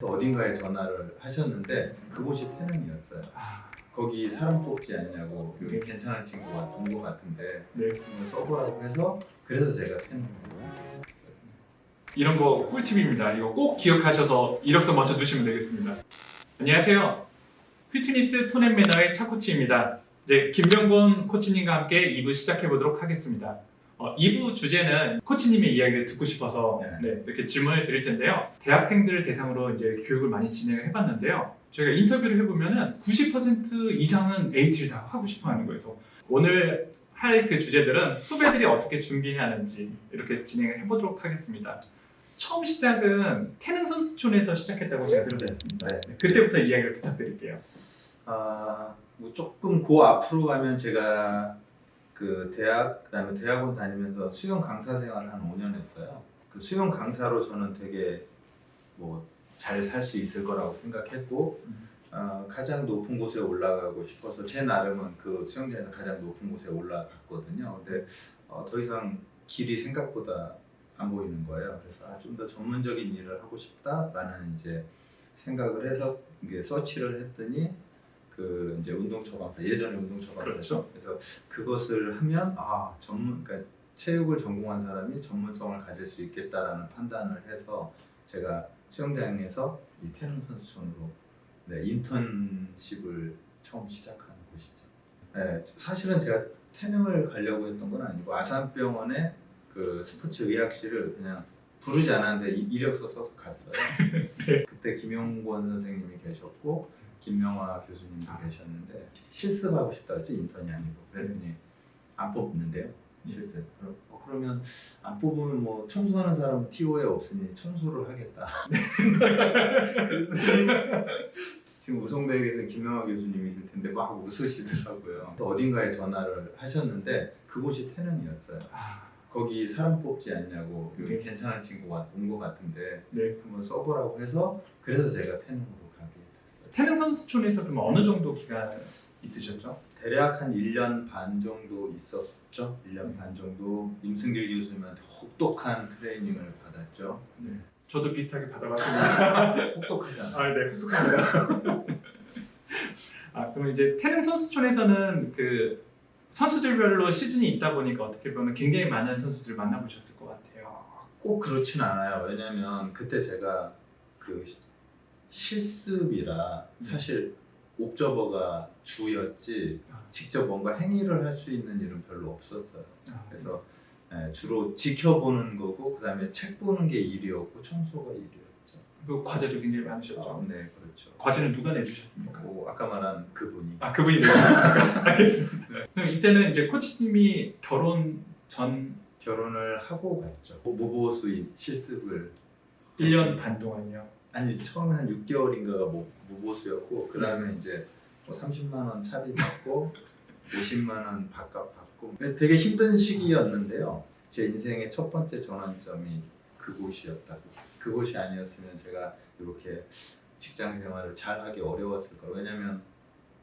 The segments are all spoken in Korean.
어딘가에 전화를 하셨는데 그곳이 태릉이었어요. 거기 사람 뽑지 않냐고 여기 괜찮은 친구가 온 것 같은데 네. 한번 써보라고 해서 그래서 제가 태릉으로 했어요. 이런 거 꿀팁입니다. 이거 꼭 기억하셔서 이력서 먼저 두시면 되겠습니다. 안녕하세요. 피트니스 톤 앤 매너의 차코치입니다. 이제 김명곤 코치님과 함께 2부 시작해 보도록 하겠습니다. 2부 주제는 코치님의 이야기를 듣고 싶어서 이렇게 질문을 드릴 텐데요. 대학생들을 대상으로 이제 교육을 많이 진행을 해봤는데요. 저희가 인터뷰를 해보면은 90% 이상은 AT를 다 하고 싶어하는 거예요. 그래서 오늘 할 그 주제들은 후배들이 어떻게 준비하는지 이렇게 진행을 해보도록 하겠습니다. 처음 시작은 태릉 선수촌에서 시작했다고 제가 들었습니다. 네. 그때부터 이야기를 부탁드릴게요. 뭐 조금 그 앞으로 가면 제가 그 대학 그다음에 대학원 다니면서 수영 강사 생활을 한 5년 했어요. 그 수영 강사로 저는 되게 뭐 잘 살 수 있을 거라고 생각했고 가장 높은 곳에 올라가고 싶어서 제 나름은 그 수영장에서 가장 높은 곳에 올라갔거든요. 근데 더 이상 길이 생각보다 안 보이는 거예요. 그래서 좀 더 전문적인 일을 하고 싶다라는 이제 생각을 해서 이게 서치를 했더니 그 이제 운동 처방사 예전에 운동 처방사 그렇죠. 그래서 그것을 하면 그러니까 체육을 전공한 사람이 전문성을 가질 수 있겠다라는 판단을 해서 제가 수영장에서 이 태릉 선수촌으로 인턴십을 처음 시작한 곳이죠. 네, 사실은 제가 태릉을 가려고 했던 건 아니고 아산병원의 그 스포츠 의학실을 그냥 부르지 않았는데 이력서 써서 갔어요. 네. 그때 김용권 선생님이 계셨고 김명화 교수님도 계셨는데 실습하고 싶다 했지 인턴이 아니고 그랬더니 안 뽑는데요. 실습. 그러면 안 뽑으면 뭐 청소하는 사람은 TO에 없으니 청소를 하겠다. 지금 우성대학에서 김명화 교수님이실 텐데 막 웃으시더라고요. 어딘가에 전화를 하셨는데 그곳이 태릉이었어요. 거기 사람 뽑지 않냐고 여기 괜찮은 친구가 온 것 같은데 한번 써보라고 해서 그래서 제가 태릉으로 가게 됐어요. 태릉 선수촌에서 그럼 어느 정도 기간 있으셨죠? 대략 한 1년 반 정도 있었죠. 1년 반 정도 임승길 교수님한테 혹독한 트레이닝을 받았죠. 네. 저도 비슷하게 받아봤습니다. 혹독하잖아요. 네, 혹독합니다. 그럼 이제 태릉 선수촌에서는 그 선수들별로 시즌이 있다 보니까 어떻게 보면 굉장히 많은 선수들을 만나보셨을 것 같아요. 꼭 그렇진 않아요. 왜냐면 그때 제가 그 실습이라 사실 옵저버가 주였지 직접 뭔가 행위를 할 수 있는 일은 별로 없었어요. 그래서 주로 지켜보는 거고 그다음에 책 보는 게 일이었고 청소가 일이었죠. 그 과제도 굉장히 많으셨죠? 네, 그렇죠. 과제는 누가 내주셨습니까? 아까 말한 그분이. 그분이 내주셨습니까? 알겠습니다. 그럼 이때는 이제 코치님이 결혼을 하고 갔죠. 무보수인 실습을 1년 반 동안요. 아니 처음에 한 6개월인가가 무보수였고 그 다음에 이제 30만 원 차비 받고 50만 원 밥값 받고 되게 힘든 시기였는데요. 제 인생의 첫 번째 전환점이 그곳이었다고. 그곳이 아니었으면 제가 이렇게 직장 생활을 잘하기 어려웠을 거예요. 왜냐면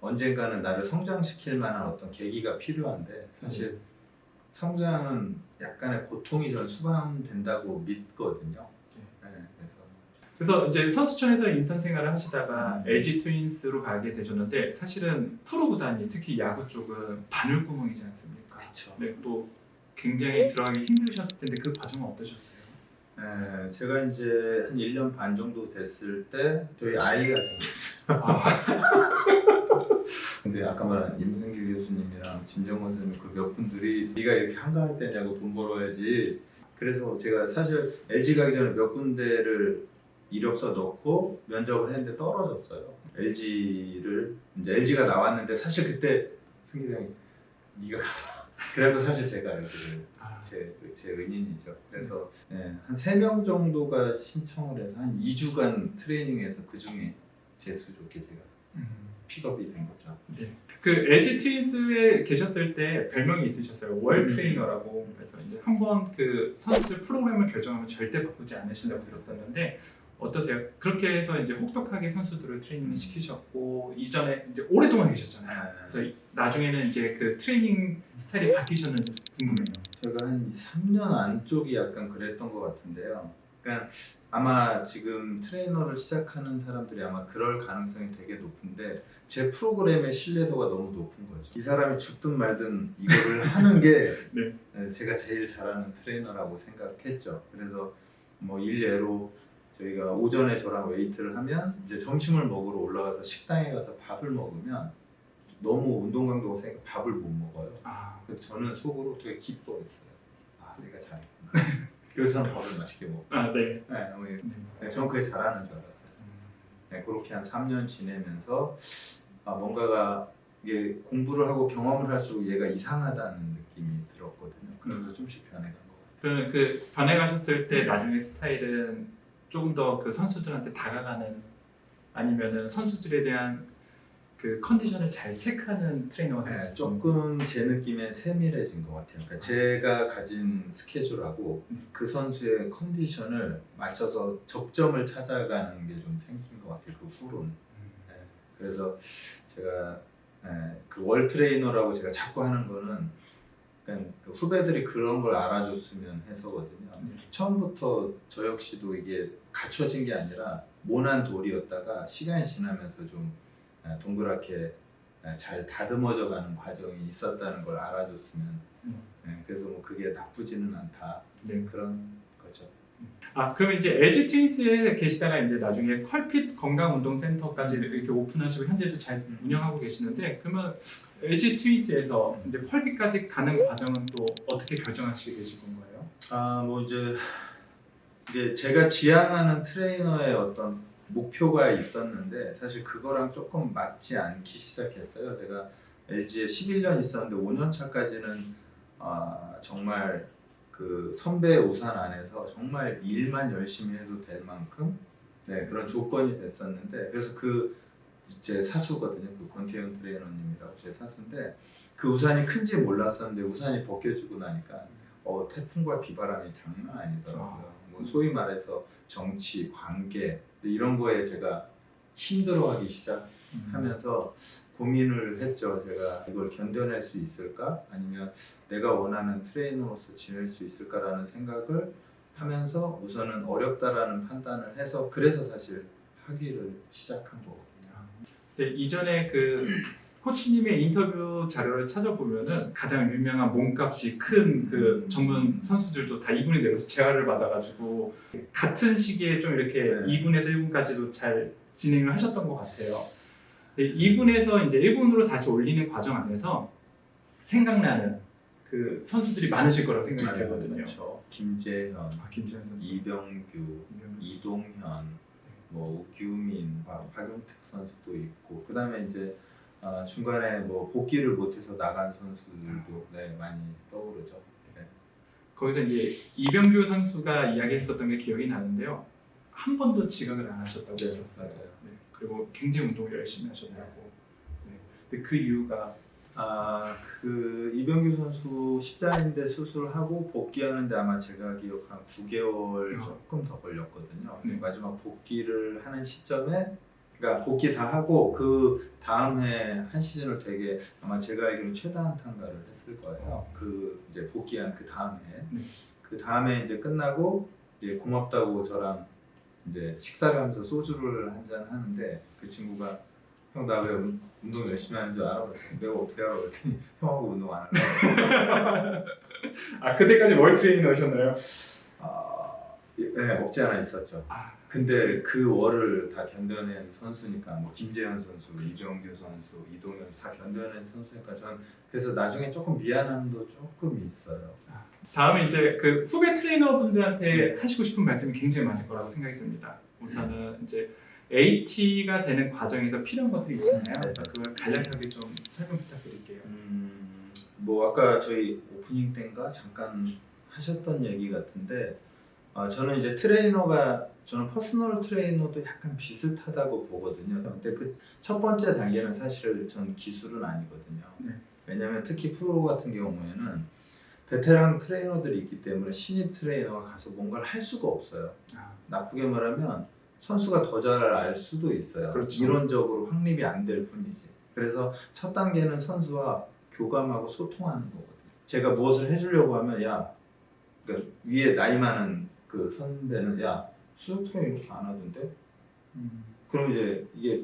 언젠가는 나를 성장시킬 만한 어떤 계기가 필요한데 사실 성장은 약간의 고통이 전 수반된다고 믿거든요. 그래서 이제 선수촌에서 인턴 생활을 하시다가 LG 트윈스로 가게 되셨는데 사실은 프로 구단이 특히 야구 쪽은 바늘구멍이지 않습니까? 그렇죠. 네, 또 굉장히 들어가기 힘드셨을 텐데 그 과정은 어떠셨어요? 제가 이제 한 1년 반 정도 됐을 때 저희 아이가 생겼어요. 근데 아까 말한 임승길 교수님이랑 진정원 선생님 그 몇 분들이 네가 이렇게 한가할 때냐고 돈 벌어야지. 그래서 제가 사실 LG 가기 전에 몇 군데를 이력서 넣고 면접을 했는데 떨어졌어요. LG가 나왔는데 사실 그때 승길이 형이 네가 가라. 그래도 사실 제가 LG를 제 은인이죠. 그래서 한 3명 정도가 신청을 해서 한 2주간 트레이닝해서 그 중에 재수 좋게 제가 픽업이 된 거죠. 네. 그 LG 트윈스에 계셨을 때 별명이 있으셨어요. 월 트레이너라고. 그래서 이제 한번 그 선수들 프로그램을 결정하면 절대 바꾸지 않으신다고 들었었는데 어떠세요? 그렇게 해서 이제 혹독하게 선수들을 트레이닝 시키셨고 이전에 이제 오랫동안 계셨잖아요. 그래서 나중에는 이제 그 트레이닝 스타일이 바뀌셨는지 궁금해요. 제가 한 3년 안쪽이 약간 그랬던 것 같은데요. 그러니까 아마 지금 트레이너를 시작하는 사람들이 아마 그럴 가능성이 되게 높은데 제 프로그램의 신뢰도가 너무 높은 거죠. 이 사람이 죽든 말든 이거를 하는 게 네. 제가 제일 잘하는 트레이너라고 생각했죠. 그래서 뭐 일례로 저희가 오전에 저랑 웨이트를 하면 이제 점심을 먹으러 올라가서 식당에 가서 밥을 먹으면 너무 운동 강도가 세니까 밥을 못 먹어요. 그래서 저는 속으로 되게 기뻐했어요. 아, 내가 잘했구나. 그래서 저는 밥을 맛있게 먹고. 네. 네, 저는 그게 잘하는 줄 알았어요. 네, 그렇게 한 3년 지내면서 뭔가가 이게 공부를 하고 경험을 할수록 얘가 이상하다는 느낌이 들었거든요. 그래서 좀씩 변해간 것 같아요. 그러면 그 변해가셨을 때 나중에 스타일은 조금 더 그 선수들한테 다가가는 아니면은 선수들에 대한 그 컨디션을 잘 체크하는 트레이너가 네, 됐어요. 조금 제 느낌엔 세밀해진 것 같아요. 그러니까 제가 가진 스케줄하고 그 선수의 컨디션을 맞춰서 접점을 찾아가는 게 좀 생긴 것 같아요. 그 후로는. 네, 그래서 제가 그 월 트레이너라고 제가 자꾸 하는 거는 그러니까 그 후배들이 그런 걸 알아줬으면 해서거든요. 처음부터 저 역시도 이게 갖춰진 게 아니라 모난 돌이었다가 시간이 지나면서 좀 동그랗게 잘 다듬어져 가는 과정이 있었다는 걸 알아줬으면 그래서 뭐 그게 나쁘지는 않다. 네. 그런 거죠. 그럼 이제 LG 트윈스에 계시다가 이제 나중에 컬핏 건강운동센터까지 이렇게 오픈하시고 현재도 잘 운영하고 계시는데 그러면 LG 트윈스에서 이제 컬핏까지 가는 과정은 또 어떻게 결정하시게 되신 건가요? 뭐 이제 이게 제가 지향하는 트레이너의 어떤 목표가 있었는데 사실 그거랑 조금 맞지 않기 시작했어요. 제가 LG에 11년 있었는데 5년 차까지는 정말 그 선배 우산 안에서 정말 일만 열심히 해도 될 만큼 그런 조건이 됐었는데 그래서 제 사수거든요. 그 권태현 트레이너님이라고 제 사수인데 그 우산이 큰지 몰랐었는데 우산이 벗겨지고 나니까 태풍과 비바람이 장난 아니더라고요. 뭐 소위 말해서 정치, 관계 이런 거에 제가 힘들어하기 시작하면서 고민을 했죠. 제가 이걸 견뎌낼 수 있을까? 아니면 내가 원하는 트레이너로서 지낼 수 있을까라는 생각을 하면서 우선은 어렵다라는 판단을 해서 그래서 사실 학위를 시작한 거거든요. 네, 이전에 그 코치님의 인터뷰 자료를 찾아보면은 가장 유명한 몸값이 큰 그 전문 선수들도 다 2군에 내려서 재활을 받아가지고 같은 시기에 좀 이렇게 2군에서 1군까지도 잘 진행을 하셨던 것 같아요. 2군에서 이제 1군으로 다시 올리는 과정 안에서 생각나는 그 선수들이 많으실 거라고 생각이 들거든요. 그렇죠. 김재현, 김재현 선수, 이병규, 이동현, 뭐 우규민, 박용택 선수도 있고 그다음에 이제 중간에 뭐 복귀를 못해서 나간 선수들도 많이 떠오르죠. 거기서 이제 이병규 선수가 이야기했었던 게 기억이 나는데요. 한 번도 지각을 안 하셨다고 하셨어요. 맞아요. 그리고 굉장히 운동을 열심히 하셨다고. 근데 그 이유가 그 이병규 선수 십자인대 수술하고 복귀하는데 아마 제가 기억한 9개월 조금 더 걸렸거든요. 마지막 복귀를 하는 시점에 그러니까 복귀 다 하고 그 다음 해 한 시즌을 되게 아마 제가 알기로는 최다 안타를 했을 거예요. 그 이제 복귀한 그 다음 해. 그 다음에 이제 끝나고 이제 고맙다고 저랑 이제 식사를 하면서 소주를 한잔 하는데 그 친구가 형 나 왜 운동 열심히 하는 줄 알아? 내가 어떻게 알아? 그랬더니 형하고 운동 안 하려고. 그때까지 월 트레이너셨나요? 네, 없지 않아 있었죠. 근데 그 월을 다 견뎌낸 선수니까 뭐 김재현 선수, 이병규 선수, 이동현 다 견뎌낸 선수니까 저는 그래서 나중에 조금 미안함도 조금 있어요. 다음에 이제 그 후배 트레이너분들한테 하시고 싶은 말씀이 굉장히 많을 거라고 생각이 듭니다. 우선은 이제 AT가 되는 과정에서 필요한 것들이 있잖아요. 그래서 그걸 간략하게 좀 설명 부탁드릴게요. 뭐 아까 저희 오프닝 때인가 잠깐 하셨던 얘기 같은데 저는 이제 저는 퍼스널 트레이너도 약간 비슷하다고 보거든요. 근데 그 첫 번째 단계는 사실 전 기술은 아니거든요. 왜냐하면 특히 프로 같은 경우에는 베테랑 트레이너들이 있기 때문에 신입 트레이너가 가서 뭔가를 할 수가 없어요. 나쁘게 말하면 선수가 더 잘 알 수도 있어요. 그렇죠. 이론적으로 확립이 안 될 뿐이지. 그래서 첫 단계는 선수와 교감하고 소통하는 거거든요. 제가 무엇을 해주려고 하면 그러니까 위에 나이 많은 그 선배는 야 수석 트레이닝 이렇게 안 하던데? 음. 그럼 이제 이게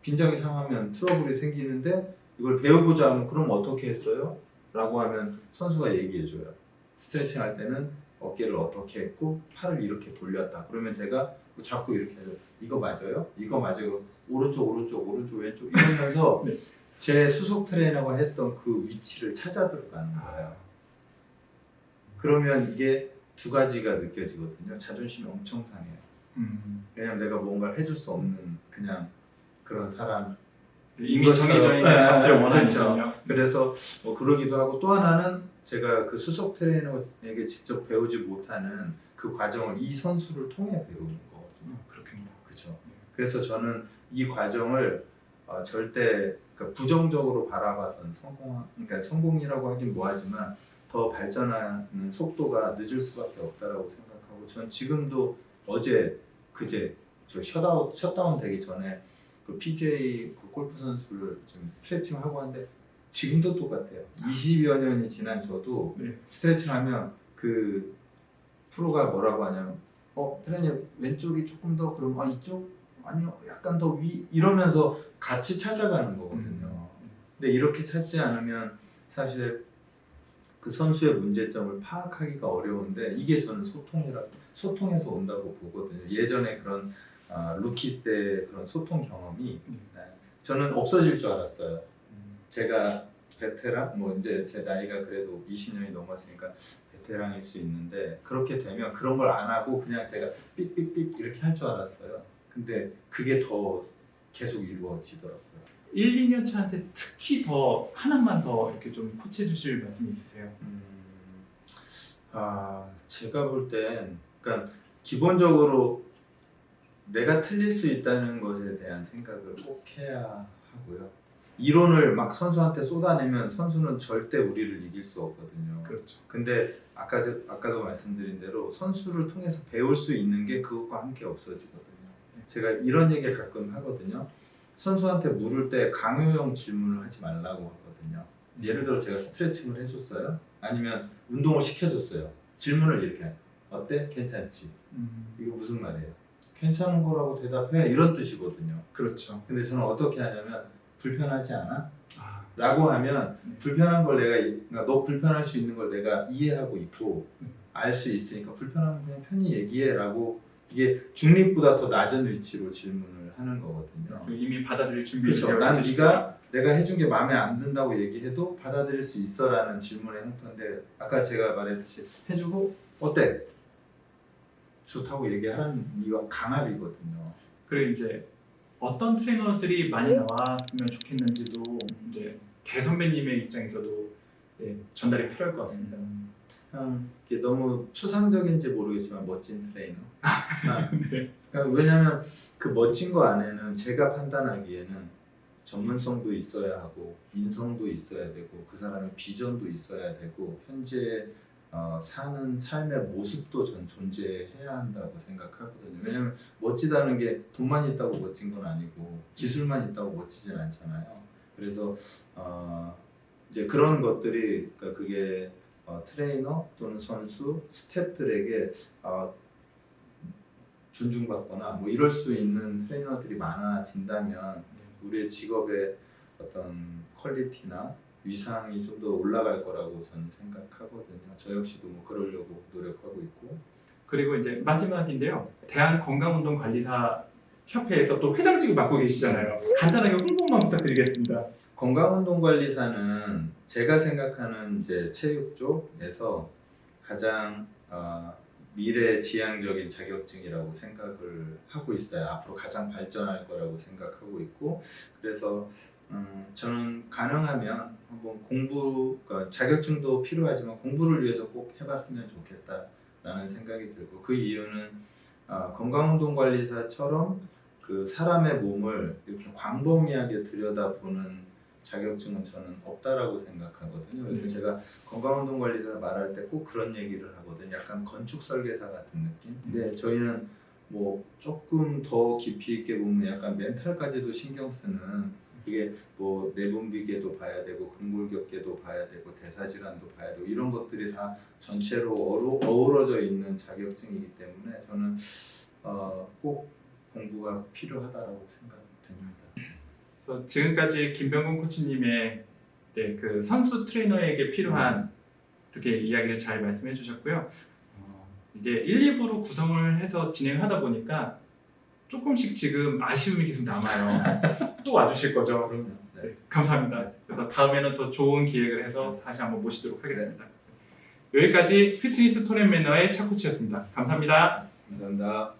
빈장이 상하면 트러블이 생기는데 이걸 배우고자 하면 그럼 어떻게 했어요? 라고 하면 선수가 얘기해줘요. 스트레칭 할 때는 어깨를 어떻게 했고 팔을 이렇게 돌렸다. 그러면 제가 자꾸 이렇게 해요. 이거 맞아요? 이거 맞아요? 오른쪽 왼쪽 이러면서 네. 제 수속 트레이너가 했던 그 위치를 찾아 들어가는 거예요. 그러면 이게 두 가지가 느껴지거든요. 자존심이 엄청 상해요. 왜냐면 내가 뭔가를 해줄 수 없는 그냥 그런 사람. 이미 정해져 있는 값을 원하니까요. 그래서 뭐 그러기도 하고 또 하나는 제가 그 수석 트레이너에게 직접 배우지 못하는 그 과정을 이 선수를 통해 배우는 거거든요. 그렇군요. 그렇죠. 그래서 저는 이 과정을 절대 그러니까 부정적으로 바라봐선 그러니까 성공이라고 하긴 뭐하지만 더 발전하는 속도가 늦을 수밖에 없다라고 생각하고 전 지금도 어제 그제 저 셧다운 되기 전에 그 PGA 그 골프 선수를 지금 스트레칭 하고 하는데 지금도 똑같아요. 20여 년이 지난 저도 네. 스트레칭 하면 그 프로가 뭐라고 하냐면 트레이너 왼쪽이 조금 더 그럼 이쪽 아니요 약간 더 위 이러면서 같이 찾아가는 거거든요. 근데 이렇게 찾지 않으면 사실 그 선수의 문제점을 파악하기가 어려운데 이게 저는 소통에서 온다고 보거든요. 예전에 그런 루키 때 그런 소통 경험이 저는 없어질 줄 알았어요. 제가 베테랑 뭐 이제 제 나이가 그래도 20년이 넘었으니까 베테랑일 수 있는데 그렇게 되면 그런 걸 안 하고 그냥 제가 삑삑삑 이렇게 할 줄 알았어요. 근데 그게 더 계속 이루어지더라고요. 1, 2년 차한테 특히 더 하나만 더 이렇게 좀 코치해 주실 말씀 있으세요? 제가 볼 땐 그러니까 기본적으로 내가 틀릴 수 있다는 것에 대한 생각을 꼭 해야 하고요. 이론을 막 선수한테 쏟아내면 선수는 절대 우리를 이길 수 없거든요. 그렇죠. 근데 아까도 말씀드린 대로 선수를 통해서 배울 수 있는 게 그것과 함께 없어지거든요. 제가 이런 얘기 가끔 하거든요. 선수한테 물을 때 강요형 질문을 하지 말라고 하거든요. 예를 들어 제가 스트레칭을 해줬어요. 아니면 운동을 시켜줬어요. 질문을 이렇게 해요. 어때? 괜찮지? 이거 무슨 말이에요? 괜찮은 거라고 대답해 이런 뜻이거든요. 그렇죠. 근데 저는 어떻게 하냐면 불편하지 않아? 라고 하면 불편한 걸 그러니까 너 불편할 수 있는 걸 내가 이해하고 있고 알 수 있으니까 불편하면 그냥 편히 얘기해 라고 이게 중립보다 더 낮은 위치로 질문을 하는 거거든요. 이미 받아들일 준비를 그렇죠. 난 내가 해준 게 마음에 안 든다고 얘기해도 받아들일 수 있어라는 질문의 형태인데 아까 제가 말했듯이 해주고 어때? 좋다고 얘기하라는 이유가 강압이거든요. 그리고 이제 어떤 트레이너들이 많이 나왔으면 좋겠는지도 이제 대선배님의 입장에서도 전달이 필요할 것 같습니다. 이게 너무 추상적인지 모르겠지만 멋진 트레이너. 네. 그러니까 왜냐하면 그 멋진 거 안에는 제가 판단하기에는 전문성도 있어야 하고 인성도 있어야 되고 그 사람의 비전도 있어야 되고 현재 사는 삶의 모습도 전 존재해야 한다고 생각하거든요. 왜냐하면 멋지다는 게 돈만 있다고 멋진 건 아니고 기술만 있다고 멋지진 않잖아요. 그래서 이제 그런 것들이 그러니까 그게 트레이너 또는 선수, 스태프들에게 존중받거나 뭐 이럴 수 있는 트레이너들이 많아진다면 우리의 직업의 어떤 퀄리티나 위상이 좀 더 올라갈 거라고 저는 생각하거든요. 저 역시도 뭐 그러려고 노력하고 있고. 그리고 이제 마지막인데요. 대한건강운동관리사 협회에서 또 회장직을 맡고 계시잖아요. 간단하게 홍보만 부탁드리겠습니다. 건강운동관리사는 제가 생각하는 이제 체육 쪽에서 가장 미래지향적인 자격증이라고 생각을 하고 있어요. 앞으로 가장 발전할 거라고 생각하고 있고 그래서 저는 가능하면 한번 그러니까 자격증도 필요하지만 공부를 위해서 꼭 해봤으면 좋겠다라는 생각이 들고 그 이유는 건강운동관리사처럼 그 사람의 몸을 이렇게 광범위하게 들여다보는 자격증은 저는 없다라고 생각하거든요. 그래서 제가 건강운동관리사 말할 때 꼭 그런 얘기를 하거든요. 약간 건축설계사 같은 느낌. 근데 저희는 뭐 조금 더 깊이 있게 보면 약간 멘탈까지도 신경 쓰는 이게 뭐 내분비계도 봐야 되고 근골격계도 봐야 되고 대사질환도 봐야 되고 이런 것들이 다 전체로 어우러져 있는 자격증이기 때문에 저는 꼭 공부가 필요하다고 생각됩니다. 그래서 지금까지 김병곤 코치님의 네, 그 선수 트레이너에게 필요한 이렇게 이야기를 잘 말씀해 주셨고요. 이게 1, 2부로 구성을 해서 진행하다 보니까 조금씩 지금 아쉬움이 계속 남아요. 또 와주실 거죠? 그럼요. 네. 네, 감사합니다. 그래서 다음에는 더 좋은 기획을 해서 다시 한번 모시도록 하겠습니다. 여기까지 피트니스 톤앤 매너의 차코치였습니다. 감사합니다. 감사합니다.